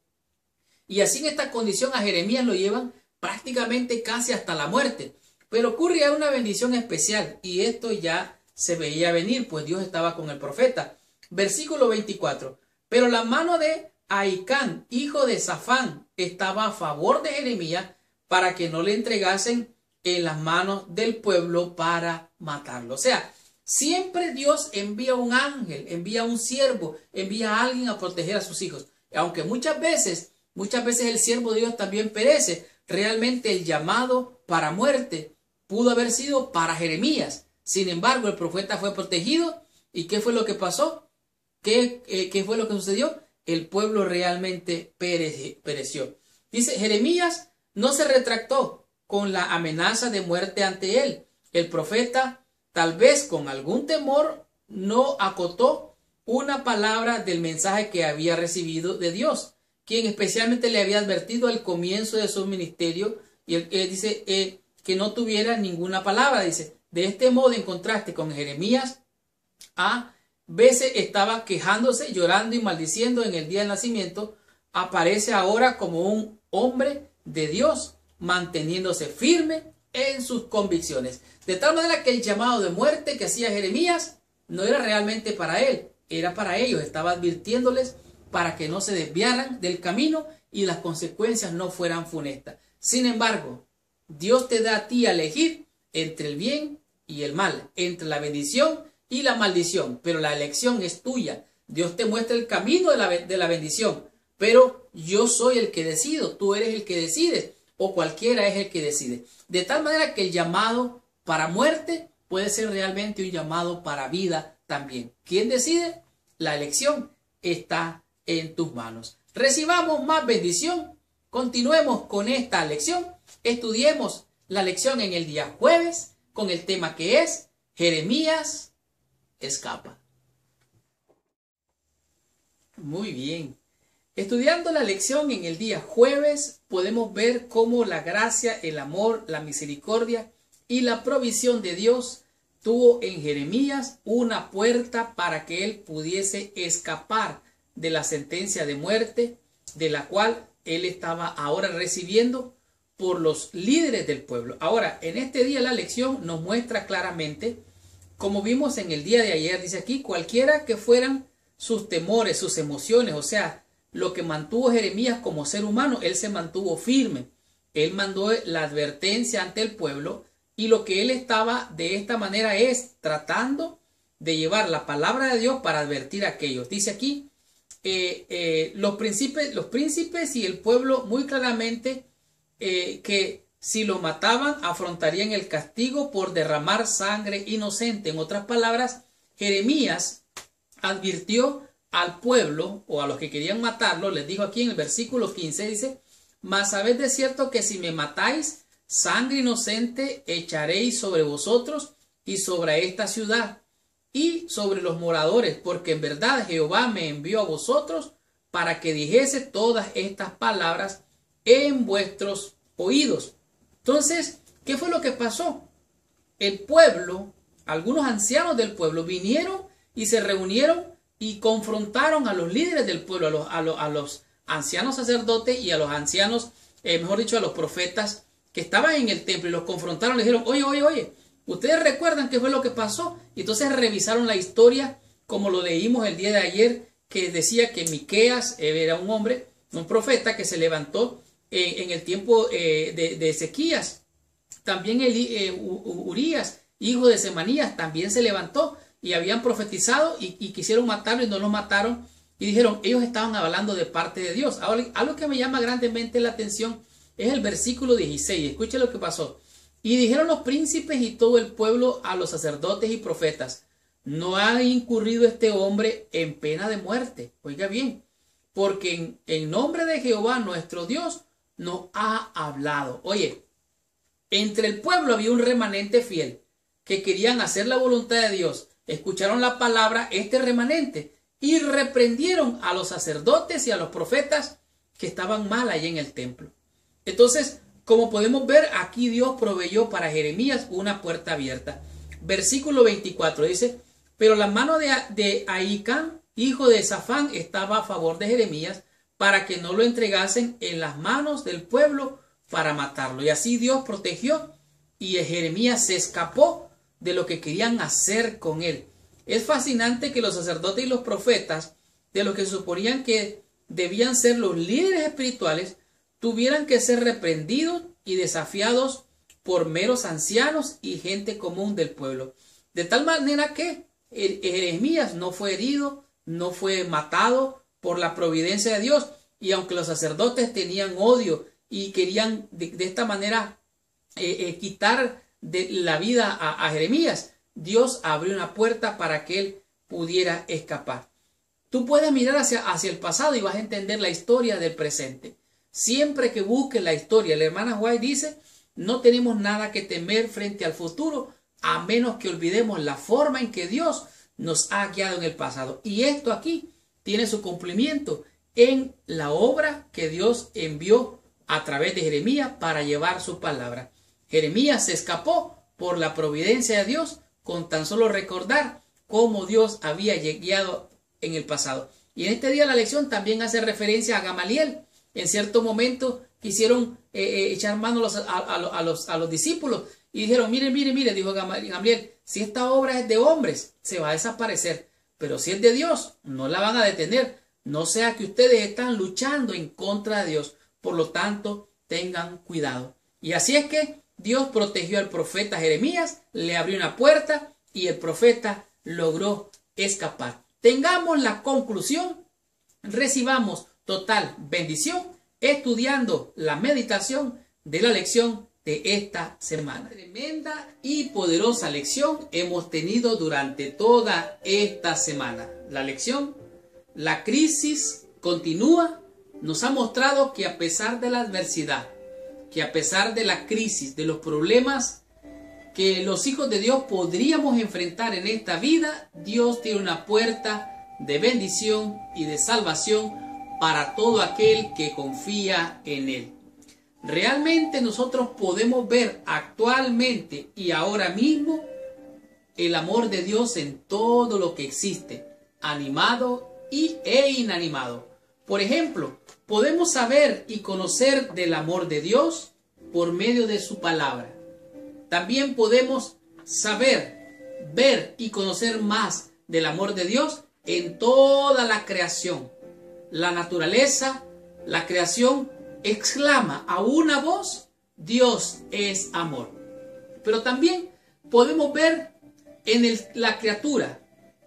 Speaker 1: Y así en esta condición a Jeremías lo llevan prácticamente casi hasta la muerte. Pero ocurría una bendición especial. Y esto ya se veía venir, pues Dios estaba con el profeta. Versículo 24. Pero la mano de Ahicam, hijo de Safán, estaba a favor de Jeremías para que no le entregasen en las manos del pueblo para matarlo. O sea, siempre Dios envía un ángel, envía un siervo, envía a alguien a proteger a sus hijos. Aunque muchas veces el siervo de Dios también perece. Realmente el llamado para muerte pudo haber sido para Jeremías. Sin embargo, el profeta fue protegido. ¿Y qué fue lo que pasó? ¿Qué fue lo que sucedió? El pueblo realmente pereció. Dice, Jeremías no se retractó con la amenaza de muerte ante él. El profeta, tal vez con algún temor, no acotó una palabra del mensaje que había recibido de Dios, quien especialmente le había advertido al comienzo de su ministerio, y él dice que no tuviera ninguna palabra. Dice, de este modo, en contraste con Jeremías, a veces estaba quejándose, llorando y maldiciendo en el día del nacimiento, aparece ahora como un hombre de Dios, manteniéndose firme en sus convicciones. De tal manera que el llamado de muerte que hacía Jeremías no era realmente para él, era para ellos. Estaba advirtiéndoles para que no se desviaran del camino y las consecuencias no fueran funestas. Sin embargo, Dios te da a ti a elegir entre el bien y el mal, entre la bendición y la maldición, pero la elección es tuya. Dios te muestra el camino de la bendición, pero yo soy el que decido, tú eres el que decides, o cualquiera es el que decide. De tal manera que el llamado para muerte puede ser realmente un llamado para vida también. ¿Quién decide? La elección está en tus manos. Recibamos más bendición. Continuemos con esta lección. Estudiemos la lección en el día jueves con el tema que es Jeremías escapa. Muy bien. Estudiando la lección en el día jueves, podemos ver cómo la gracia, el amor, la misericordia y la provisión de Dios tuvo en Jeremías una puerta para que él pudiese escapar de la sentencia de muerte, de la cual él estaba ahora recibiendo por los líderes del pueblo. Ahora, en este día la lección nos muestra claramente, como vimos en el día de ayer, dice aquí, cualquiera que fueran sus temores, sus emociones, o sea, lo que mantuvo Jeremías como ser humano, él se mantuvo firme. Él mandó la advertencia ante el pueblo y lo que él estaba de esta manera es tratando de llevar la palabra de Dios para advertir a aquellos. Dice aquí, los príncipes y el pueblo muy claramente que si lo mataban afrontarían el castigo por derramar sangre inocente. En otras palabras, Jeremías advirtió al pueblo o a los que querían matarlo, les dijo aquí en el versículo 15, dice, mas sabed de cierto que si me matáis, sangre inocente echaréis sobre vosotros y sobre esta ciudad y sobre los moradores, porque en verdad Jehová me envió a vosotros para que dijese todas estas palabras en vuestros oídos. Entonces, ¿qué fue lo que pasó? El pueblo, algunos ancianos del pueblo vinieron y se reunieron y confrontaron a los líderes del pueblo, a los ancianos sacerdotes y a los ancianos, mejor dicho, a los profetas que estaban en el templo y los confrontaron. Les dijeron, oye, ¿ustedes recuerdan qué fue lo que pasó? Y entonces revisaron la historia como lo leímos el día de ayer, que decía que Miqueas era un hombre, un profeta que se levantó en el tiempo de Ezequías. También Urías, hijo de Semanías, también se levantó y habían profetizado y quisieron matarlo y no lo mataron. Y dijeron, ellos estaban hablando de parte de Dios. Ahora, algo que me llama grandemente la atención es el versículo 16. Escuchen lo que pasó. Y dijeron los príncipes y todo el pueblo a los sacerdotes y profetas, no ha incurrido este hombre en pena de muerte. Oiga bien, porque en nombre de Jehová nuestro Dios nos ha hablado. Oye, entre el pueblo había un remanente fiel que querían hacer la voluntad de Dios. Escucharon la palabra, este remanente, y reprendieron a los sacerdotes y a los profetas que estaban mal allí en el templo. Entonces, como podemos ver, aquí Dios proveyó para Jeremías una puerta abierta. Versículo 24 dice: pero la mano de Ahicam, hijo de Safán, estaba a favor de Jeremías para que no lo entregasen en las manos del pueblo para matarlo. Y así Dios protegió y Jeremías se escapó de lo que querían hacer con él. Es fascinante que los sacerdotes y los profetas, de los que suponían que debían ser los líderes espirituales, tuvieran que ser reprendidos y desafiados por meros ancianos y gente común del pueblo. De tal manera que Jeremías no fue herido, no fue matado por la providencia de Dios. Y aunque los sacerdotes tenían odio y querían de esta manera quitar de la vida a Jeremías, Dios abrió una puerta para que él pudiera escapar. Tú puedes mirar hacia el pasado y vas a entender la historia del presente. Siempre que busques la historia, la hermana White dice, no tenemos nada que temer frente al futuro, a menos que olvidemos la forma en que Dios nos ha guiado en el pasado. Y esto aquí tiene su cumplimiento en la obra que Dios envió a través de Jeremías para llevar su palabra. Jeremías se escapó por la providencia de Dios con tan solo recordar cómo Dios había guiado en el pasado. Y en este día la lección también hace referencia a Gamaliel. En cierto momento quisieron echar mano a los discípulos y dijeron, mire, dijo Gamaliel, si esta obra es de hombres, se va a desaparecer, pero si es de Dios, no la van a detener, no sea que ustedes están luchando en contra de Dios, por lo tanto, tengan cuidado. Y así es que Dios protegió al profeta Jeremías, le abrió una puerta y el profeta logró escapar. Tengamos la conclusión, recibamos total bendición estudiando la meditación de la lección de esta semana. Tremenda y poderosa lección hemos tenido durante toda esta semana. La lección, la crisis continúa, nos ha mostrado que a pesar de la adversidad, que a pesar de la crisis, de los problemas que los hijos de Dios podríamos enfrentar en esta vida, Dios tiene una puerta de bendición y de salvación para todo aquel que confía en Él. Realmente nosotros podemos ver actualmente y ahora mismo el amor de Dios en todo lo que existe, animado e inanimado. Por ejemplo, podemos saber y conocer del amor de Dios por medio de su palabra. También podemos saber, ver y conocer más del amor de Dios en toda la creación. La naturaleza, la creación exclama a una voz, Dios es amor. Pero también podemos ver en la criatura,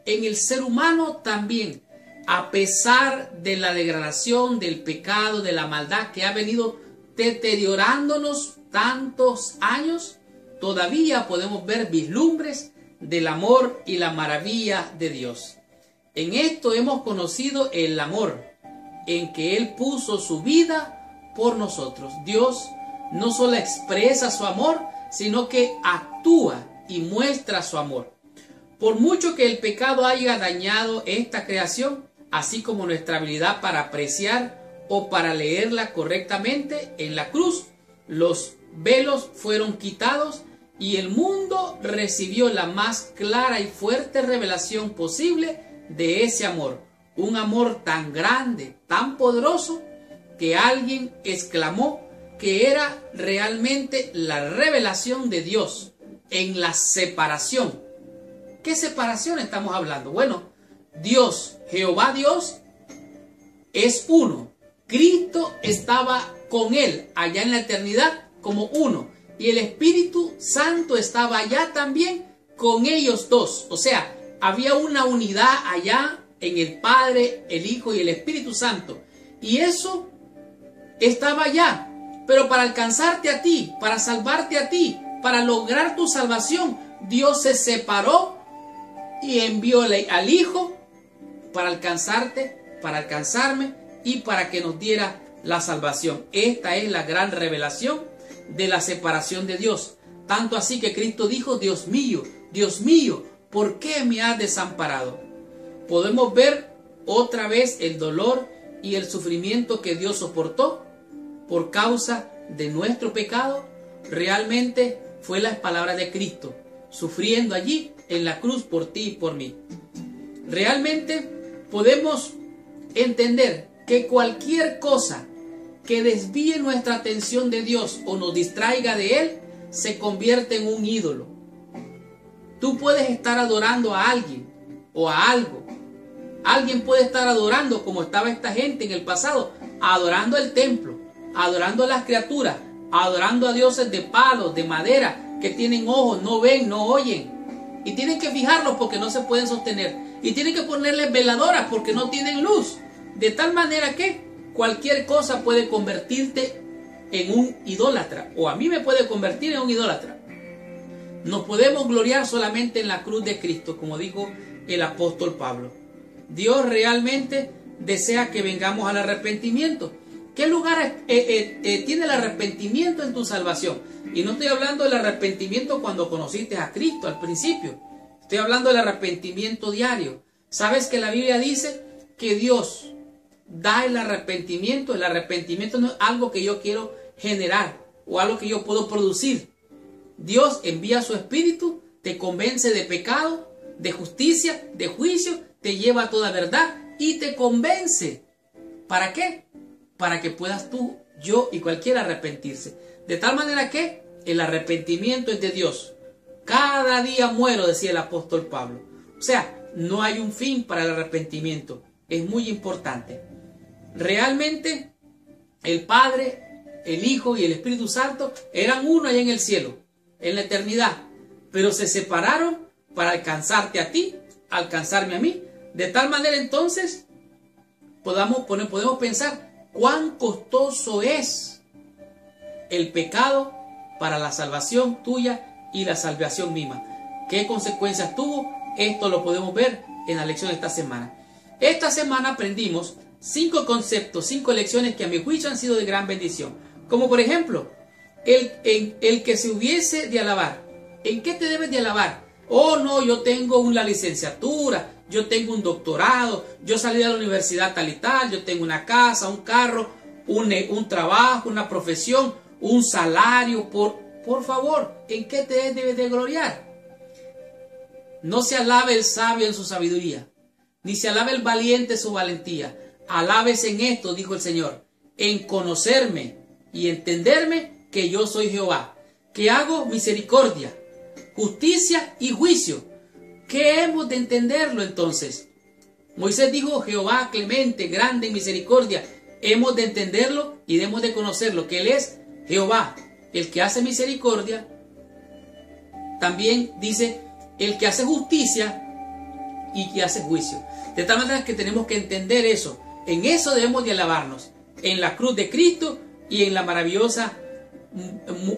Speaker 1: en el ser humano también, a pesar de la degradación, del pecado, de la maldad que ha venido deteriorándonos tantos años, todavía podemos ver vislumbres del amor y la maravilla de Dios. En esto hemos conocido el amor, en que Él puso su vida por nosotros. Dios no solo expresa su amor, sino que actúa y muestra su amor. Por mucho que el pecado haya dañado esta creación, así como nuestra habilidad para apreciar o para leerla correctamente, en la cruz los velos fueron quitados y el mundo recibió la más clara y fuerte revelación posible de ese amor. Un amor tan grande, tan poderoso, que alguien exclamó que era realmente la revelación de Dios en la separación. ¿Qué separación estamos hablando? Bueno, Dios, Jehová Dios, es uno. Cristo estaba con Él allá en la eternidad como uno. Y el Espíritu Santo estaba allá también con ellos dos. O sea, había una unidad allá en el Padre, el Hijo y el Espíritu Santo. Y eso estaba allá. Pero para alcanzarte a ti, para salvarte a ti, para lograr tu salvación, Dios se separó y envió al Hijo para alcanzarte, para alcanzarme y para que nos diera la salvación. Esta es la gran revelación de la separación de Dios. Tanto así que Cristo dijo: Dios mío, ¿por qué me has desamparado? Podemos ver otra vez el dolor y el sufrimiento que Dios soportó por causa de nuestro pecado. Realmente fue las palabras de Cristo, sufriendo allí en la cruz por ti y por mí. Realmente podemos entender que cualquier cosa que desvíe nuestra atención de Dios o nos distraiga de Él, se convierte en un ídolo. Tú puedes estar adorando a alguien o a algo. Alguien puede estar adorando, como estaba esta gente en el pasado, adorando el templo, adorando a las criaturas, adorando a dioses de palos, de madera, que tienen ojos, no ven, no oyen. Y tienen que fijarlos porque no se pueden sostener. Y tienen que ponerles veladoras porque no tienen luz. De tal manera que cualquier cosa puede convertirte en un idólatra, o a mí me puede convertir en un idólatra. Nos podemos gloriar solamente en la cruz de Cristo, como dijo el apóstol Pablo. Dios realmente desea que vengamos al arrepentimiento. ¿Qué lugar tiene el arrepentimiento en tu salvación? Y no estoy hablando del arrepentimiento cuando conociste a Cristo al principio. Estoy hablando del arrepentimiento diario. ¿Sabes que la Biblia dice que Dios da el arrepentimiento? El arrepentimiento no es algo que yo quiero generar o algo que yo puedo producir. Dios envía su Espíritu, te convence de pecado, de justicia, de juicio, te lleva a toda verdad y te convence. ¿Para qué? Para que puedas tú, yo y cualquiera arrepentirse. De tal manera que el arrepentimiento es de Dios. Cada día muero, decía el apóstol Pablo. O sea, no hay un fin para el arrepentimiento. Es muy importante. Realmente el Padre, el Hijo y el Espíritu Santo eran uno allá en el cielo, en la eternidad, pero se separaron para alcanzarte a ti, alcanzarme a mí. De tal manera entonces podemos pensar cuán costoso es el pecado para la salvación tuya y la salvación misma. ¿Qué consecuencias tuvo? Esto lo podemos ver en la lección de esta semana. Esta semana aprendimos 5 conceptos, 5 lecciones que a mi juicio han sido de gran bendición. Como por ejemplo, el que se hubiese de alabar. ¿En qué te debes de alabar? Oh no, yo tengo una licenciatura, yo tengo un doctorado, yo salí de la universidad tal y tal, yo tengo una casa, un carro, un trabajo, una profesión, un salario. Por favor, ¿en qué te debes de gloriar? No se alabe el sabio en su sabiduría, ni se alabe el valiente en su valentía. Alabes en esto, dijo el Señor, en conocerme y entenderme que yo soy Jehová, que hago misericordia, justicia y juicio. ¿Qué hemos de entenderlo entonces? Moisés dijo: Jehová clemente, grande en misericordia. Hemos de entenderlo y debemos de conocerlo, que Él es Jehová, el que hace misericordia. También dice el que hace justicia y que hace juicio. De tal manera que tenemos que entender eso. En eso debemos de alabarnos, en la cruz de Cristo y en la maravillosa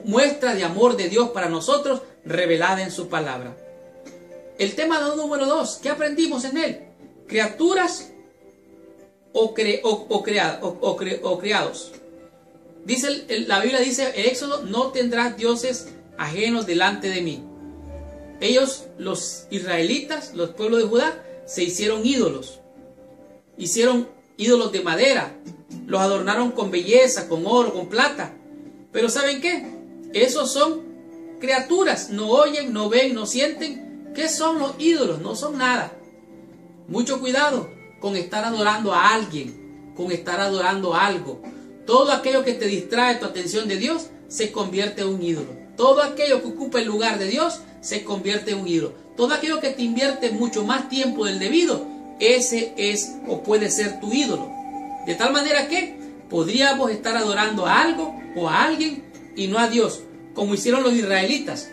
Speaker 1: muestra de amor de Dios para nosotros revelada en su palabra. El tema número 2, ¿qué aprendimos en él? Criaturas o criados. Dice la Biblia dice en Éxodo: no tendrás dioses ajenos delante de mí. Ellos, los israelitas, los pueblos de Judá, se hicieron ídolos. Hicieron ídolos de madera, los adornaron con belleza, con oro, con plata. Pero ¿saben qué? Esos son criaturas, no oyen, no ven, no sienten. ¿Qué son los ídolos? No son nada. Mucho cuidado con estar adorando a alguien, con estar adorando a algo. Todo aquello que te distrae tu atención de Dios se convierte en un ídolo. Todo aquello que ocupa el lugar de Dios se convierte en un ídolo. Todo aquello que te invierte mucho más tiempo del debido, ese es o puede ser tu ídolo. De tal manera que podríamos estar adorando a algo o a alguien y no a Dios, como hicieron los israelitas.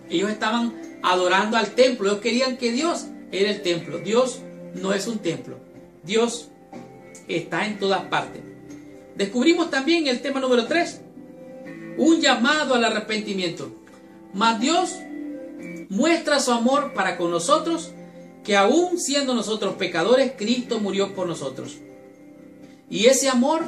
Speaker 1: Ellos estaban adorando al templo. Ellos querían que Dios era el templo. Dios no es un templo. Dios está en todas partes. Descubrimos también el tema número 3, un llamado al arrepentimiento. Mas Dios muestra su amor para con nosotros, que aún siendo nosotros pecadores, Cristo murió por nosotros. Y ese amor,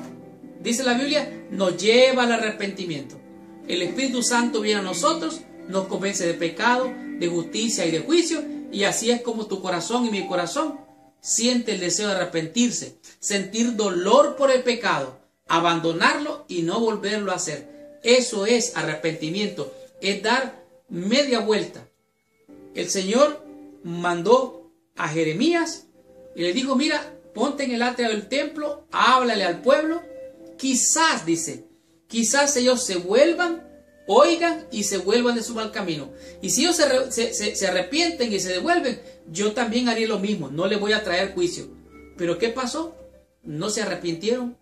Speaker 1: dice la Biblia, nos lleva al arrepentimiento. El Espíritu Santo viene a nosotros, nos convence de pecado, de justicia y de juicio, y así es como tu corazón y mi corazón siente el deseo de arrepentirse, sentir dolor por el pecado, abandonarlo y no volverlo a hacer. Eso es arrepentimiento, es dar media vuelta. El Señor mandó a Jeremías y le dijo, mira, ponte en el atrio del templo, háblale al pueblo, quizás, dice, quizás ellos se vuelvan, oigan y se vuelvan de su mal camino. Y si ellos se arrepienten y se devuelven, yo también haré lo mismo, no les voy a traer juicio. Pero ¿qué pasó? No se arrepintieron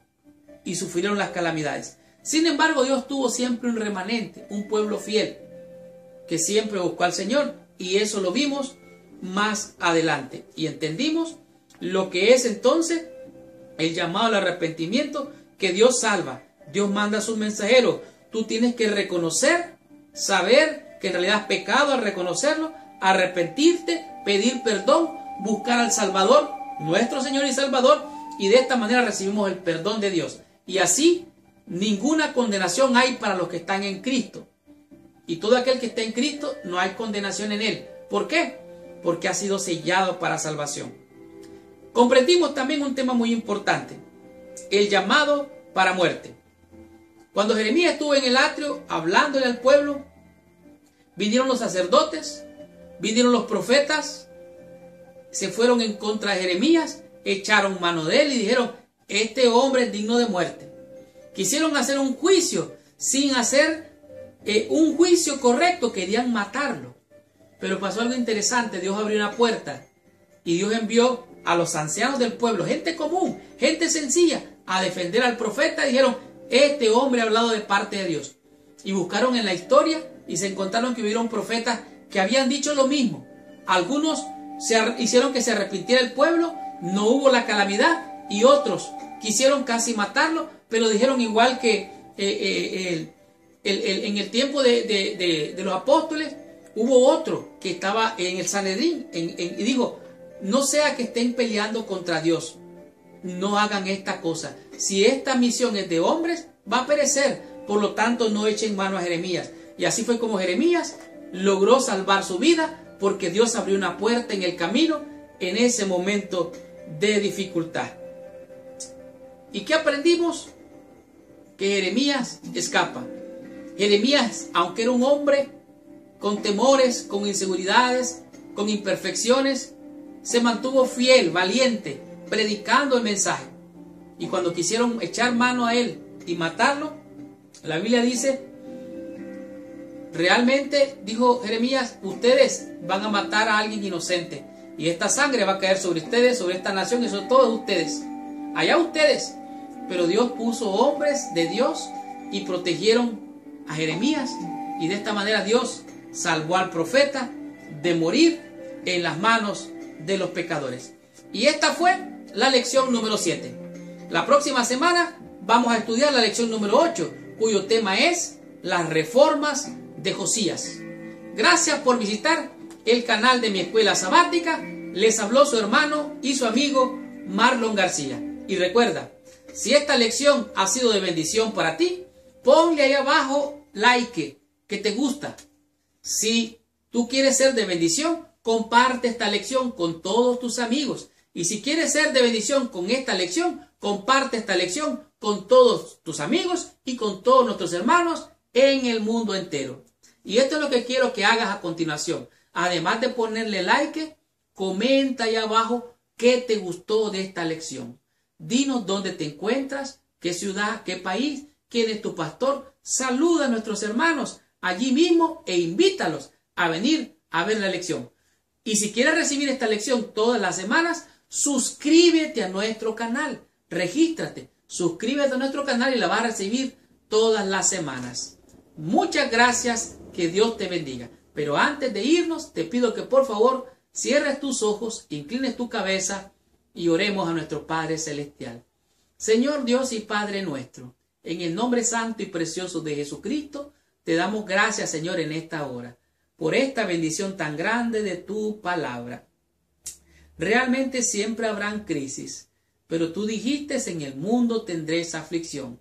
Speaker 1: y sufrieron las calamidades. Sin embargo, Dios tuvo siempre un remanente, un pueblo fiel, que siempre buscó al Señor, y eso lo vimos más adelante. Y entendimos lo que es entonces el llamado al arrepentimiento, que Dios salva, Dios manda a sus mensajeros. Tú tienes que reconocer, saber que en realidad es pecado al reconocerlo, arrepentirte, pedir perdón, buscar al Salvador, nuestro Señor y Salvador, y de esta manera recibimos el perdón de Dios. Y así, ninguna condenación hay para los que están en Cristo. Y todo aquel que está en Cristo, no hay condenación en él. ¿Por qué? Porque ha sido sellado para salvación. Comprendimos también un tema muy importante, el llamado para muerte. Cuando Jeremías estuvo en el atrio hablándole al pueblo, vinieron los sacerdotes, vinieron los profetas, se fueron en contra de Jeremías, echaron mano de él y dijeron, este hombre es digno de muerte. Quisieron hacer un juicio sin hacer un juicio correcto, querían matarlo. Pero pasó algo interesante, Dios abrió una puerta y Dios envió a los ancianos del pueblo, gente común, gente sencilla, a defender al profeta. Dijeron, este hombre ha hablado de parte de Dios. Y buscaron en la historia y se encontraron que hubieron profetas que habían dicho lo mismo. Algunos hicieron que se arrepintiera el pueblo, no hubo la calamidad, y otros quisieron casi matarlo, pero dijeron igual que en el tiempo de los apóstoles, hubo otro que estaba en el Sanedrín y dijo, no sea que estén peleando contra Dios, no hagan esta cosa. Si esta misión es de hombres, va a perecer. Por lo tanto, no echen mano a Jeremías. Y así fue como Jeremías logró salvar su vida, porque Dios abrió una puerta en el camino en ese momento de dificultad. ¿Y qué aprendimos? Que Jeremías escapa. Jeremías, aunque era un hombre con temores, con inseguridades, con imperfecciones, se mantuvo fiel, valiente, predicando el mensaje. Y cuando quisieron echar mano a él y matarlo, la Biblia dice, realmente, dijo Jeremías, ustedes van a matar a alguien inocente, y esta sangre va a caer sobre ustedes, sobre esta nación y sobre todos ustedes. Allá ustedes. Pero Dios puso hombres de Dios y protegieron a Jeremías, y de esta manera Dios salvó al profeta de morir en las manos de los pecadores. Y esta fue la lección número 7. La próxima semana vamos a estudiar la lección número 8, cuyo tema es las reformas de Josías. Gracias por visitar el canal de mi escuela sabática. Les habló su hermano y su amigo Marlon García. Y recuerda, si esta lección ha sido de bendición para ti, ponle ahí abajo like, que te gusta. Si tú quieres ser de bendición, comparte esta lección con todos tus amigos. Y si quieres ser de bendición con esta lección, comparte esta lección con todos tus amigos y con todos nuestros hermanos en el mundo entero. Y esto es lo que quiero que hagas a continuación. Además de ponerle like, comenta ahí abajo qué te gustó de esta lección. Dinos dónde te encuentras, qué ciudad, qué país, quién es tu pastor. Saluda a nuestros hermanos allí mismo e invítalos a venir a ver la lección. Y si quieres recibir esta lección todas las semanas, suscríbete a nuestro canal. Regístrate, suscríbete a nuestro canal y la vas a recibir todas las semanas. Muchas gracias, que Dios te bendiga. Pero antes de irnos, te pido que por favor cierres tus ojos, inclines tu cabeza y oremos a nuestro Padre Celestial. Señor Dios y Padre nuestro, en el nombre santo y precioso de Jesucristo, te damos gracias, Señor, en esta hora, por esta bendición tan grande de tu palabra. Realmente siempre habrán crisis, Pero tú dijiste, en el mundo tendréis aflicción.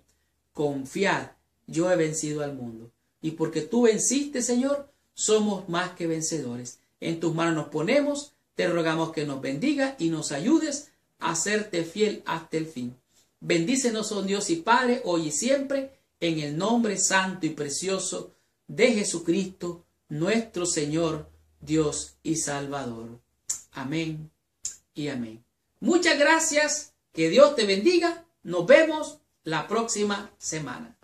Speaker 1: Confiad, yo he vencido al mundo. Y porque tú venciste, Señor, somos más que vencedores. En tus manos nos ponemos, te rogamos que nos bendiga y nos ayudes a serte fiel hasta el fin. Bendícenos, oh Dios y Padre, hoy y siempre, en el nombre santo y precioso de Jesucristo, nuestro Señor, Dios y Salvador. Amén y amén. Muchas gracias, que Dios te bendiga. Nos vemos la próxima semana.